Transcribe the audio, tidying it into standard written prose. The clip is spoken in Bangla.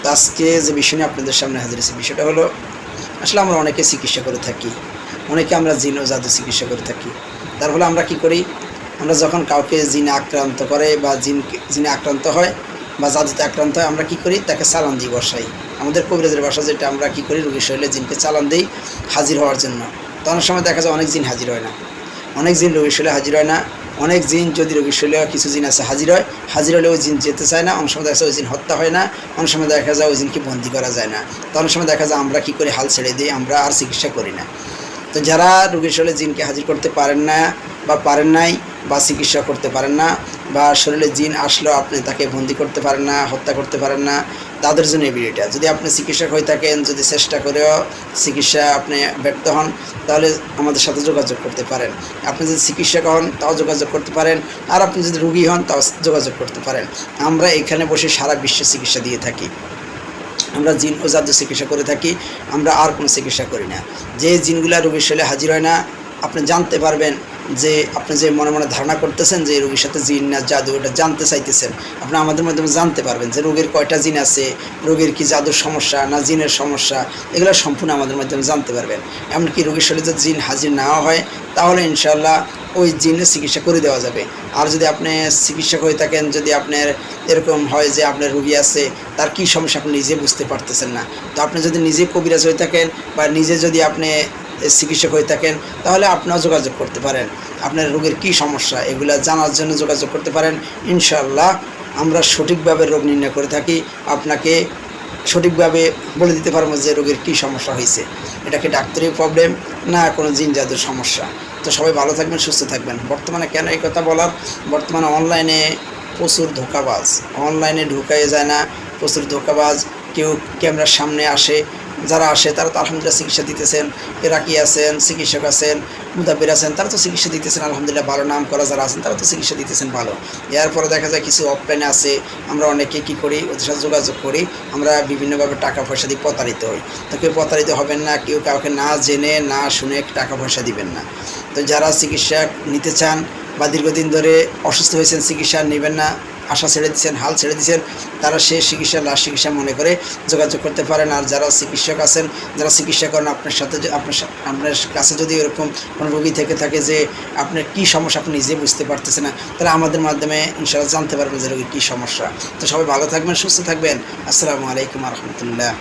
তো আজকে যে বিষয় নিয়ে আপনাদের সামনে হাজির হয়েছে, বিষয়টা হলো আসলে আমরা অনেকে চিকিৎসা করে থাকি, অনেকে আমরা জিন ও জাদু চিকিৎসা করে থাকি। তার ফলে আমরা কি করি, আমরা যখন কাউকে জিনে আক্রান্ত করে বা জিনে আক্রান্ত হয় বা জাদুতে আক্রান্ত হয়, আমরা কি করি, তাকে চালান দিই বসাই। আমাদের কবিরাজের বাসা যেটা, আমরা কি করি, রোগীর শরীরে জিনকে চালান দিই হাজির হওয়ার জন্য। তো অনেক সময় দেখা যায় অনেক জিন হাজির হয় না, অনেক জিন রোগীর শরীরে হাজির হয় না। অনেক জিন যদি রোগীর শরীরে কিছু জিন আছে হাজির হয়, হাজির হলে ওই জিন যেতে চায় না। অনেক সময় দেখা যায় ওই জিন হত্যা হয় না, অনেক সময় দেখা যায় ওই জিনকে বন্দি করা যায় না। তো অনেক সময় দেখা যায় আমরা কী করি, হাল ছেড়ে দিই, আমরা আর চিকিৎসা করি না। তো যারা রোগীর শরীরে জিনকে হাজির করতে পারেন না বা পারেন নাই বা চিকিৎসা করতে পারেন না, বা শরীরে জিন আসলেও আপনি তাকে বন্দি করতে পারেন না, হত্যা করতে পারেন না, তাদের জন্য এই ভিডিওটা। যদি আপনি চিকিৎসক হয়ে থাকেন, যদি চেষ্টা করেও চিকিৎসা আপনি ব্যর্থ হন, তাহলে আমাদের সাথে যোগাযোগ করতে পারেন। আপনি যদি চিকিৎসক হন তাও যোগাযোগ করতে পারেন, আর আপনি যদি রোগী হন তাও যোগাযোগ করতে পারেন। আমরা এখানে বসে সারা বিশ্বে চিকিৎসা দিয়ে থাকি। আমরা জিন ও জাদু চিকিৎসা করে থাকি, আমরা আর কোনো চিকিৎসা করি না। যে জিনগুলা রোগীর শরীরে হাজির হয় না, আপনি জানতে পারবেন যে আপনি যে মনে মনে ধারণা করতেছেন যে রোগীর সাথে জিন না জাদু, ওটা জানতে চাইতেছেন, আপনি আমাদের মাধ্যমে জানতে পারবেন যে রোগীর কয়টা জিন আছে, রোগীর কি জাদুর সমস্যা না জিনের সমস্যা, এগুলো সম্পূর্ণ আমাদের মাধ্যমে জানতে পারবেন। এমনকি রোগীর শরীরে যদি জিন হাজির নাও হয়, তাহলে ইনশাআল্লাহ ওই জিনের চিকিৎসা করে দেওয়া যাবে। আর যদি আপনি চিকিৎসক হয়ে থাকেন, যদি আপনার এরকম হয় যে আপনার রোগী আছে, তার কী সমস্যা আপনি নিজে বুঝতে পারতেছেন না, তো আপনি যদি নিজে কবিরাজ হয়ে থাকেন বা নিজে যদি আপনি চিকিৎসক হয়ে থাকেন, তাহলে আপনিও যোগাযোগ করতে পারেন। আপনার রোগের কী সমস্যা এগুলো জানার জন্য যোগাযোগ করতে পারেন। ইনশাআল্লাহ আমরা সঠিকভাবে রোগ নির্ণয় করে থাকি, আপনাকে সঠিকভাবে বলে দিতে পারবো যে রোগের কী সমস্যা হয়েছে, এটা কি ডাক্তারি প্রবলেম না কোনো জিন জাদুর সমস্যা। তো সবাই ভালো থাকবেন, সুস্থ থাকবেন। বর্তমানে কেন এই কথা বলার, বর্তমানে অনলাইনে প্রচুর ধোঁকাবাজ, অনলাইনে ঢুকাই যায় না, প্রচুর ধোঁকাবাজ। কেউ ক্যামেরার সামনে আসে, যারা আসে তারা তো আলহামদুলিল্লাহ চিকিৎসা দিতেছেন, এরাকি আছেন, চিকিৎসক আছেন, মুদাব্বির আছেন, তারা তো চিকিৎসা দিতেছেন আলহামদুলিল্লাহ, ভালো নাম করা যারা আছেন তারা তো চিকিৎসা দিতেছেন ভালো। এরপরে দেখা যায় কিছু অফলাইনে আছে, আমরা অনেকে কী করি, ওদের সাথে যোগাযোগ করি, আমরা বিভিন্নভাবে টাকা পয়সা দিয়ে প্রতারিত হই। তো কেউ প্রতারিত হবেন না, কেউ কাউকে না জেনে না শুনে টাকা পয়সা দিবেন না। তো যারা চিকিৎসা নিতে চান বা দীর্ঘদিন ধরে অসুস্থ হয়েছেন, চিকিৎসা নেবেন না, আশা ছেড়ে দিচ্ছেন, হাল ছেড়ে দিচ্ছেন, তারা সে চিকিৎসা লাস্ট চিকিৎসা মনে করে যোগাযোগ করতে পারেন। আর যারা চিকিৎসক আছেন, যারা চিকিৎসা করেন, আপনার সাথে আপনার কাছে যদি এরকম কোনো রোগী থেকে থাকে যে আপনার কী সমস্যা আপনি নিজে বুঝতে পারতেছেন না, তাহলে আমাদের মাধ্যমে ইনশাআল্লাহ জানতে পারবেন যে রোগীর কী সমস্যা। তো সবাই ভালো থাকবেন, সুস্থ থাকবেন। আসসালামু আলাইকুম ওয়া রাহমাতুল্লাহ।